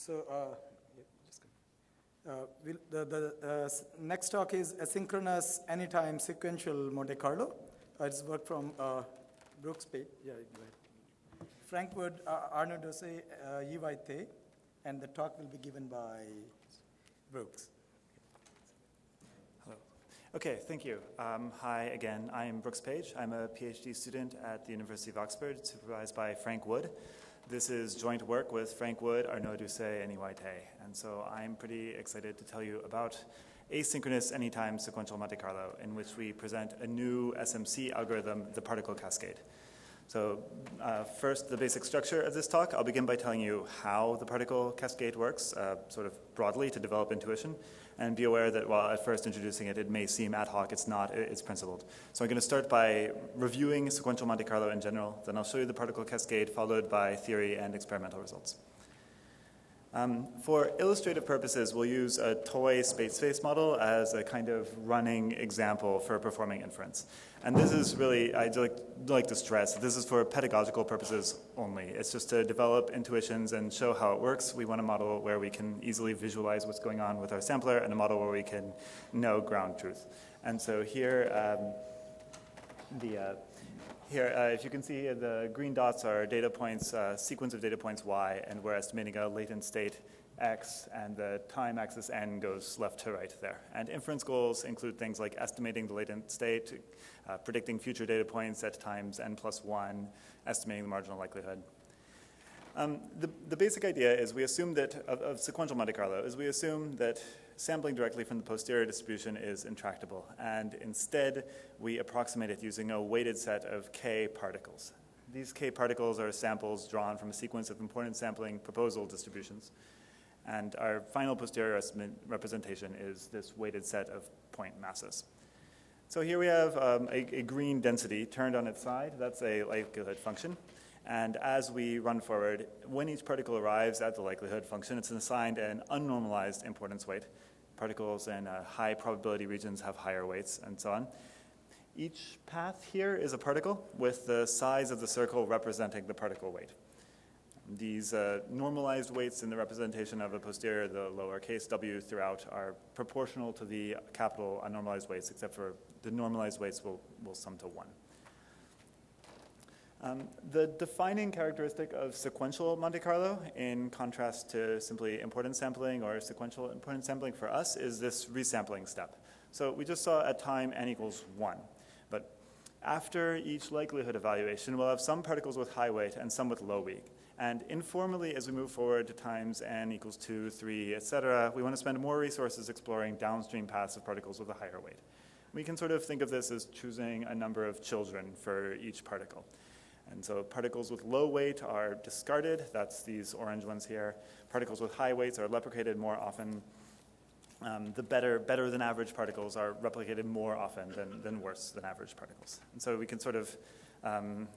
So the next talk is asynchronous anytime sequential Monte Carlo. It's work from Brooks, Paige. Yeah, go ahead. Frank Wood, Arnaud Dossé, Yi-Wai Te, and the talk will be given by Brooks. Hello. Okay, thank you. Hi again, I am Brooks Paige. I'm a PhD student at the University of Oxford, supervised by Frank Wood. This is joint work with Frank Wood, Arnaud Dossé, and Yi-Wai Te. And so I'm pretty excited to tell you about asynchronous anytime sequential Monte Carlo, in which we present a new SMC algorithm, the particle cascade. So first, the basic structure of this talk. I'll begin by telling you how the particle cascade works, sort of broadly to develop intuition. And be aware that while at first introducing it, it may seem ad hoc, it's not, it's principled. So I'm going to start by reviewing sequential Monte Carlo in general. Then I'll show you the particle cascade, followed by theory and experimental results. For illustrative purposes, we'll use a toy space model as a kind of running example for performing inference. And this is really, I'd like to stress, this is for pedagogical purposes only. It's just to develop intuitions and show how it works. We want a model where we can easily visualize what's going on with our sampler and a model where we can know ground truth. And so here, if you can see, the green dots are data points, sequence of data points y, and we're estimating a latent state x, and the time axis n goes left to right there. And inference goals include things like estimating the latent state, predicting future data points at times n+1, estimating the marginal likelihood. The basic idea is we assume that, of sequential Monte Carlo, is we assume that sampling directly from the posterior distribution is intractable, and instead we approximate it using a weighted set of k particles. These k particles are samples drawn from a sequence of importance sampling proposal distributions, and our final posterior estimate representation is this weighted set of point masses. So here we have a green density turned on its side. That's a likelihood function. And as we run forward, when each particle arrives at the likelihood function, it's assigned an unnormalized importance weight. Particles in high probability regions have higher weights, and so on. Each path here is a particle with the size of the circle representing the particle weight. These normalized weights in the representation of a posterior, the lowercase w throughout, are proportional to the capital unnormalized weights, except for the normalized weights will sum to 1. The defining characteristic of sequential Monte Carlo, in contrast to simply importance sampling or sequential importance sampling for us, is this resampling step. So we just saw at time n equals 1. But after each likelihood evaluation, we'll have some particles with high weight and some with low weight. And informally, as we move forward to times n equals 2, 3, etc., we want to spend more resources exploring downstream paths of particles with a higher weight. We can sort of think of this as choosing a number of children for each particle. And so particles with low weight are discarded. That's these orange ones here. Particles with high weights are replicated more often. The better than average particles are replicated more often than worse than average particles. And so we can sort of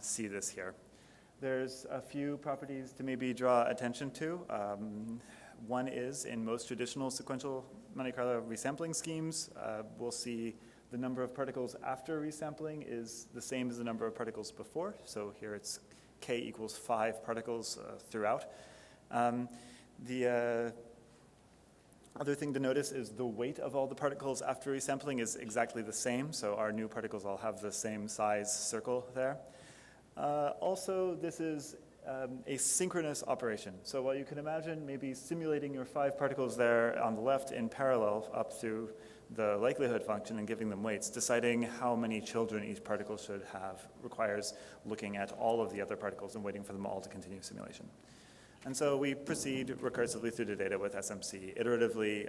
see this here. There's a few properties to maybe draw attention to. One is, in most traditional sequential Monte Carlo resampling schemes, we'll see the number of particles after resampling is the same as the number of particles before. So here it's k equals 5 particles throughout. The other thing to notice is the weight of all the particles after resampling is exactly the same. So our new particles all have the same size circle there. Also, this is a synchronous operation. So while you can imagine maybe simulating your 5 particles there on the left in parallel up through the likelihood function and giving them weights, deciding how many children each particle should have requires looking at all of the other particles and waiting for them all to continue simulation. And so we proceed recursively through the data with SMC, iteratively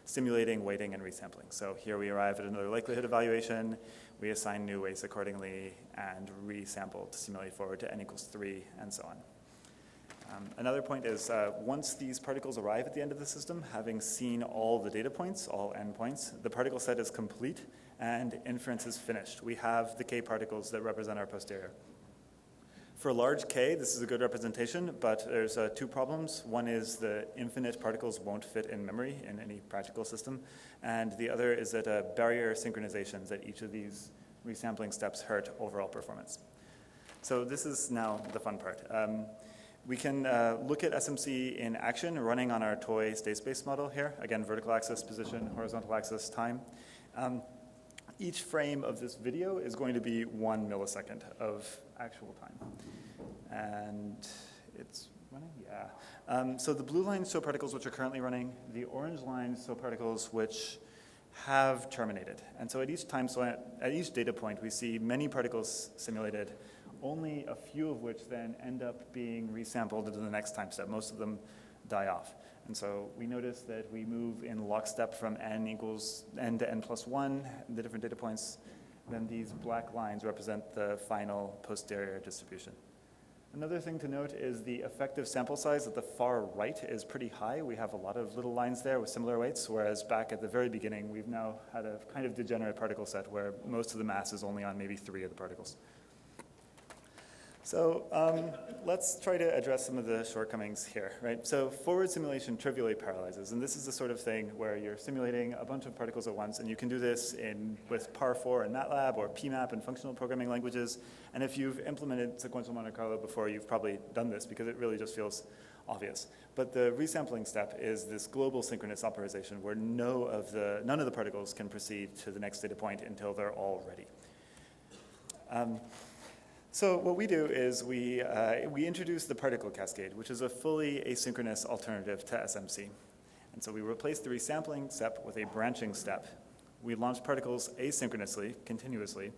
simulating, weighting, and resampling. So here we arrive at another likelihood evaluation. We assign new weights accordingly and resample to simulate forward to n equals 3, and so on. Another point is once these particles arrive at the end of the system, having seen all the data points, all n points, the particle set is complete and inference is finished. We have the k particles that represent our posterior. For large k, this is a good representation, but there's 2 problems. One is the infinite particles won't fit in memory in any practical system, and the other is that barrier synchronizations at each of these resampling steps hurt overall performance. So this is now the fun part. We can look at SMC in action running on our toy state space model here. Again, vertical axis position, horizontal axis time. Each frame of this video is going to be 1 millisecond of actual time. And it's running? Yeah. So the blue lines show particles which are currently running. The orange lines show particles which have terminated. And so at each time slant, at each data point, we see many particles simulated, only a few of which then end up being resampled into the next time step. Most of them die off. And so we notice that we move in lockstep from n equals n to n plus 1, the different data points. Then these black lines represent the final posterior distribution. Another thing to note is the effective sample size at the far right is pretty high. We have a lot of little lines there with similar weights, whereas back at the very beginning, we've now had a kind of degenerate particle set where most of the mass is only on maybe 3 of the particles. So let's try to address some of the shortcomings here, right? So forward simulation trivially parallelizes, and this is the sort of thing where you're simulating a bunch of particles at once, and you can do this with par4 in MATLAB or PMAP and functional programming languages. And if you've implemented sequential Monte Carlo before, you've probably done this because it really just feels obvious. But the resampling step is this global synchronous optimization where none of the particles can proceed to the next data point until they're all ready. So what we do is we introduce the particle cascade, which is a fully asynchronous alternative to SMC. And so we replace the resampling step with a branching step. We launch particles asynchronously, continuously.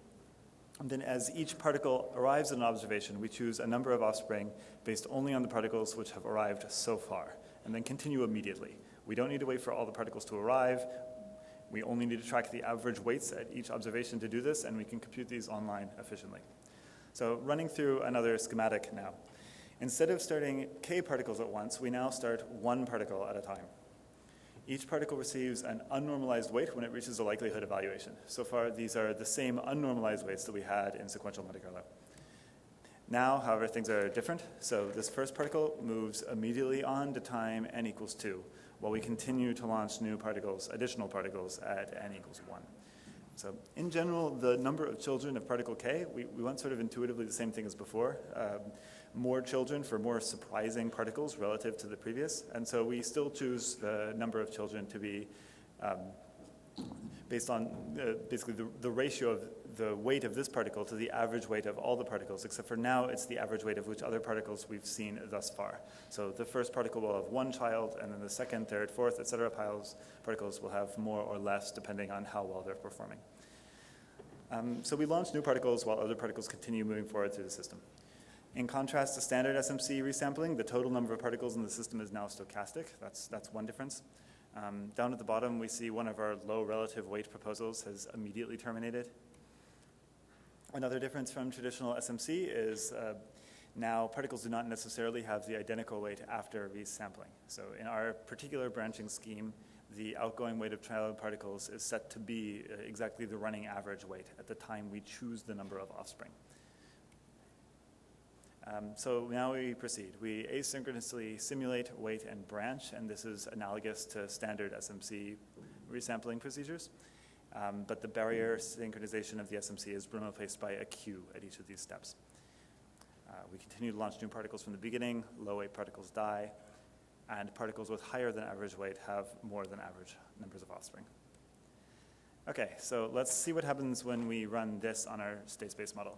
And then as each particle arrives at an observation, we choose a number of offspring based only on the particles which have arrived so far, and then continue immediately. We don't need to wait for all the particles to arrive. We only need to track the average weights at each observation to do this, and we can compute these online efficiently. So running through another schematic now. Instead of starting k particles at once, we now start 1 particle at a time. Each particle receives an unnormalized weight when it reaches a likelihood evaluation. So far, these are the same unnormalized weights that we had in sequential Monte Carlo. Now, however, things are different. So this first particle moves immediately on to time n equals 2, while we continue to launch new particles, additional particles at n equals 1. So in general, the number of children of particle k, we want sort of intuitively the same thing as before. More children for more surprising particles relative to the previous. And so we still choose the number of children to be based on basically the ratio of the weight of this particle to the average weight of all the particles, except for now it's the average weight of which other particles we've seen thus far. So the first particle will have 1 child, and then the second, third, fourth, et cetera, particles will have more or less depending on how well they're performing. So we launch new particles while other particles continue moving forward through the system. In contrast to standard SMC resampling, the total number of particles in the system is now stochastic. That's one difference. Down at the bottom, we see one of our low relative weight proposals has immediately terminated. Another difference from traditional SMC is now particles do not necessarily have the identical weight after resampling. So in our particular branching scheme, the outgoing weight of child particles is set to be exactly the running average weight at the time we choose the number of offspring. So now we proceed. We asynchronously simulate, weight, and branch, and this is analogous to standard SMC resampling procedures. But the barrier synchronization of the SMC is replaced by a queue at each of these steps. We continue to launch new particles from the beginning. Low weight particles die, and particles with higher than average weight have more than average numbers of offspring. Okay, so let's see what happens when we run this on our state space model.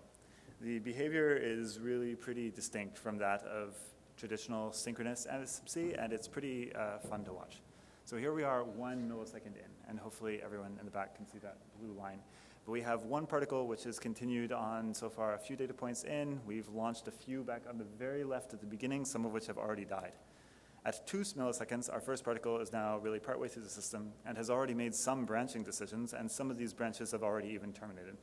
The behavior is really pretty distinct from that of traditional synchronous SMC, and it's pretty fun to watch. So here we are 1 millisecond in, and hopefully everyone in the back can see that blue line. But we have 1 particle which has continued on so far a few data points in. We've launched a few back on the very left at the beginning, some of which have already died. At 2 milliseconds, our first particle is now really partway through the system and has already made some branching decisions, and some of these branches have already even terminated.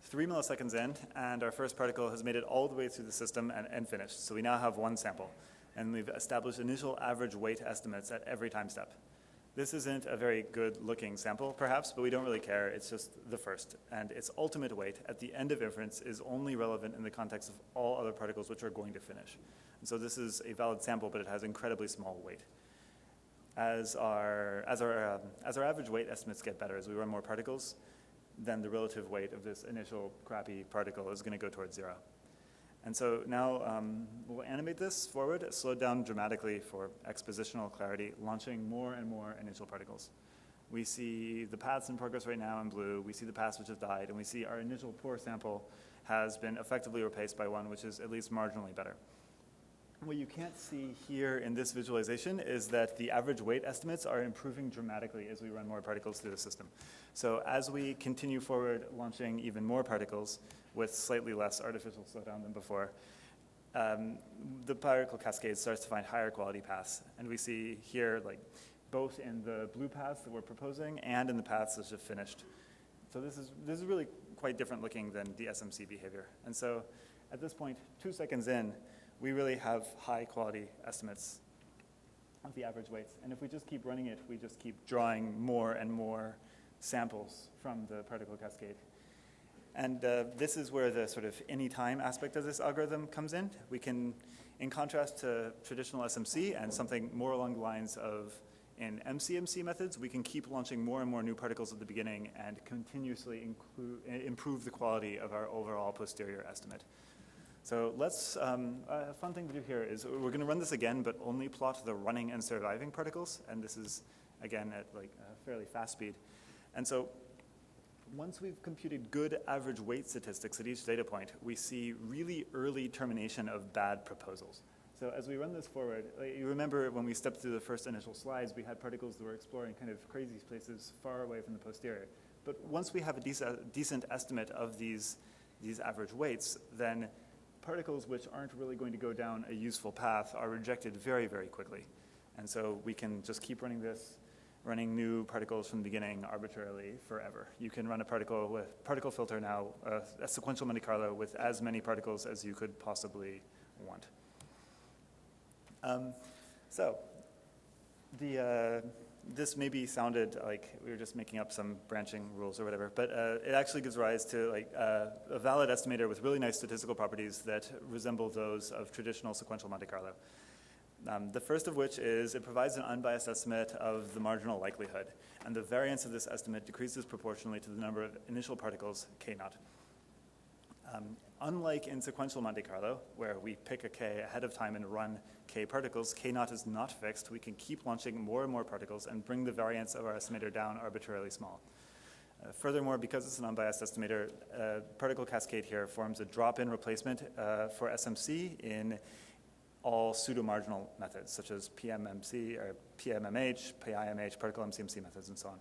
3 milliseconds in, and our first particle has made it all the way through the system and finished. So we now have 1 sample, and we've established initial average weight estimates at every time step. This isn't a very good-looking sample, perhaps, but we don't really care. It's just the first, and its ultimate weight at the end of inference is only relevant in the context of all other particles which are going to finish. And so this is a valid sample, but it has incredibly small weight. As our average weight estimates get better, as we run more particles, then the relative weight of this initial crappy particle is going to go towards 0. And so now we'll animate this forward, slowed down dramatically for expositional clarity, launching more and more initial particles. We see the paths in progress right now in blue, we see the paths which have died, and we see our initial poor sample has been effectively replaced by one which is at least marginally better. What you can't see here in this visualization is that the average weight estimates are improving dramatically as we run more particles through the system. So as we continue forward, launching even more particles with slightly less artificial slowdown than before, the particle cascade starts to find higher quality paths. And we see here, like, both in the blue paths that we're proposing and in the paths that have finished. So this is really quite different looking than the SMC behavior. And so at this point, 2 seconds in, we really have high quality estimates of the average weights. And if we just keep running it, we just keep drawing more and more samples from the particle cascade. And this is where the sort of anytime aspect of this algorithm comes in. We can, in contrast to traditional SMC and something more along the lines of in MCMC methods, we can keep launching more and more new particles at the beginning and continuously improve the quality of our overall posterior estimate. So let's, a fun thing to do here is we're going to run this again, but only plot the running and surviving particles. And this is, again, at like a fairly fast speed. And so once we've computed good average weight statistics at each data point, we see really early termination of bad proposals. So as we run this forward, you remember when we stepped through the first initial slides, we had particles that were exploring kind of crazy places far away from the posterior. But once we have a decent estimate of these average weights, then particles which aren't really going to go down a useful path are rejected very, very quickly. And so we can just keep running this, running new particles from the beginning arbitrarily forever. You can run a particle filter now, a sequential Monte Carlo with as many particles as you could possibly want. This maybe sounded like we were just making up some branching rules or whatever, but it actually gives rise to like a valid estimator with really nice statistical properties that resemble those of traditional sequential Monte Carlo. The first of which is it provides an unbiased estimate of the marginal likelihood, and the variance of this estimate decreases proportionally to the number of initial particles k naught. Unlike in sequential Monte Carlo, where we pick a k ahead of time and run k particles, k naught is not fixed. We can keep launching more and more particles and bring the variance of our estimator down arbitrarily small. Furthermore, because it's an unbiased estimator, particle cascade here forms a drop-in replacement for SMC in all pseudo-marginal methods, such as PMMC or PMMH, PIMH, particle MCMC methods, and so on.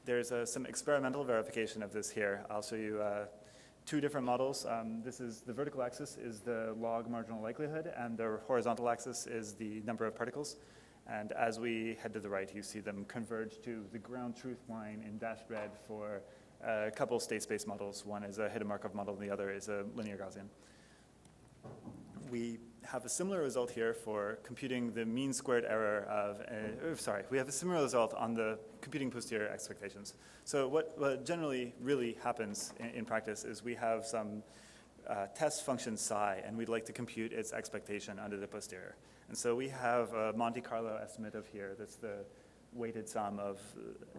There's some experimental verification of this here. I'll show you 2 different models. This is the vertical axis is the log marginal likelihood, and the horizontal axis is the number of particles. And as we head to the right, you see them converge to the ground truth line in dashed red for a couple state space models. One is a hidden Markov model, and the other is a linear Gaussian. We have a similar result here for computing the mean squared error of, we have a similar result on the computing posterior expectations. So what generally really happens in practice is we have some test function psi, and we'd like to compute its expectation under the posterior. And so we have a Monte Carlo estimate of here. That's the weighted sum of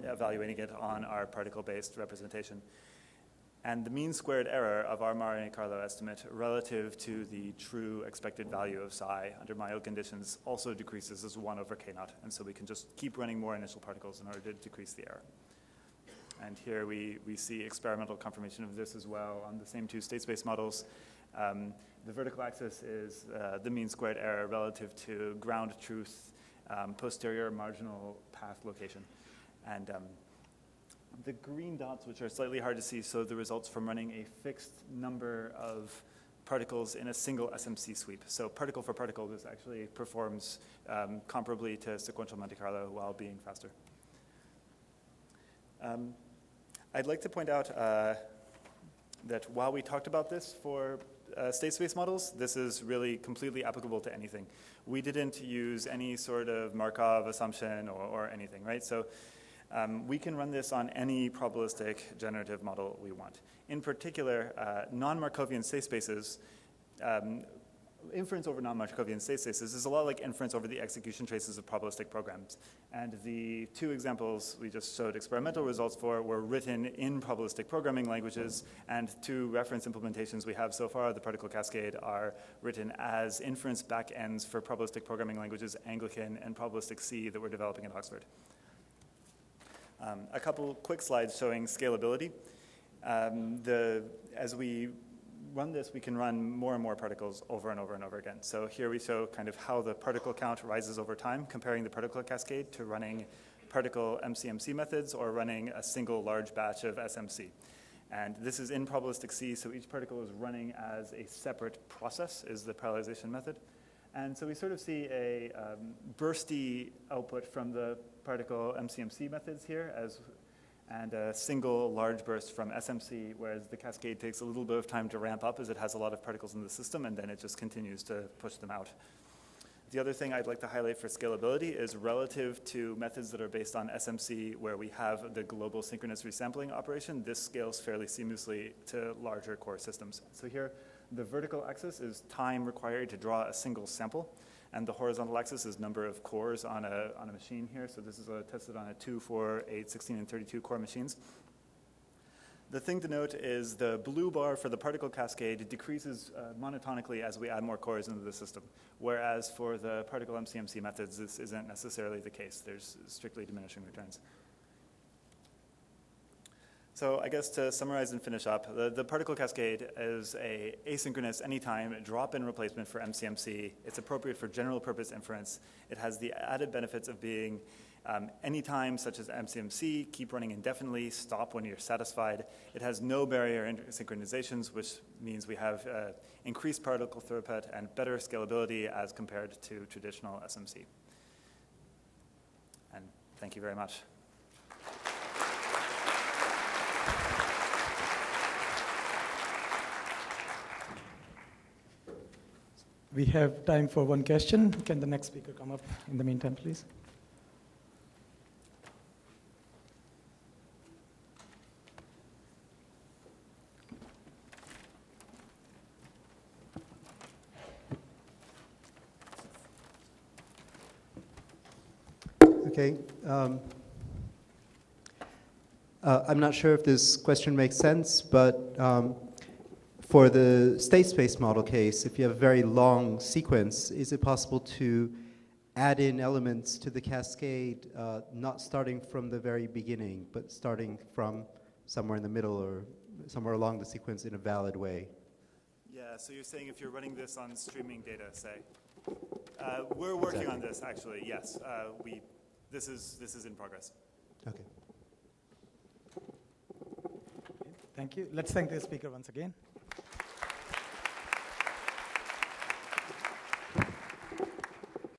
evaluating it on our particle-based representation. And the mean squared error of our Monte Carlo estimate relative to the true expected value of psi under mild conditions also decreases as 1 over k naught. And so we can just keep running more initial particles in order to decrease the error. And here we see experimental confirmation of this as well on the same 2 state space models. The vertical axis is the mean squared error relative to ground truth posterior marginal path location. And the green dots, which are slightly hard to see, so the results from running a fixed number of particles in a single SMC sweep. So particle for particle, this actually performs comparably to sequential Monte Carlo while being faster. I'd like to point out that while we talked about this for state space models, this is really completely applicable to anything. We didn't use any sort of Markov assumption or anything, right? So we can run this on any probabilistic generative model we want. In particular, non-Markovian state spaces inference over non-Markovian state spaces is a lot like inference over the execution traces of probabilistic programs. And the two examples we just showed experimental results for were written in probabilistic programming languages, and two reference implementations we have so far, the particle cascade, are written as inference backends for probabilistic programming languages, Anglican and probabilistic C, that we're developing at Oxford. A couple quick slides showing scalability. As we run this, we can run more and more particles over and over and over again. So here we show kind of how the particle count rises over time, comparing the particle cascade to running particle MCMC methods or running a single large batch of SMC. And this is in probabilistic C, so each particle is running as a separate process, is the parallelization method. And so we sort of see a bursty output from the particle MCMC methods here, and a single large burst from SMC, whereas the cascade takes a little bit of time to ramp up as it has a lot of particles in the system, and then it just continues to push them out. The other thing I'd like to highlight for scalability is relative to methods that are based on SMC, where we have the global synchronous resampling operation, this scales fairly seamlessly to larger core systems. So here, the vertical axis is time required to draw a single sample, and the horizontal axis is number of cores on a machine here. So this is tested on a 2, 4, 8, 16, and 32 core machines. The thing to note is the blue bar for the particle cascade decreases monotonically as we add more cores into the system, whereas for the particle MCMC methods, this isn't necessarily the case. There's strictly diminishing returns. So I guess to summarize and finish up, the particle cascade is an asynchronous anytime drop-in replacement for MCMC. It's appropriate for general purpose inference. It has the added benefits of being anytime, such as MCMC, keep running indefinitely, stop when you're satisfied. It has no barrier synchronizations, which means we have increased particle throughput and better scalability as compared to traditional SMC. And thank you very much. We have time for one question. Can the next speaker come up in the meantime, please? Okay. I'm not sure if this question makes sense, but for the state space model case, if you have a very long sequence, is it possible to add in elements to the cascade, not starting from the very beginning, but starting from somewhere in the middle or somewhere along the sequence in a valid way? Yeah, so you're saying if you're running this on streaming data, say. We're working on this, actually, yes. This is in progress. Okay. Thank you. Let's thank the speaker once again.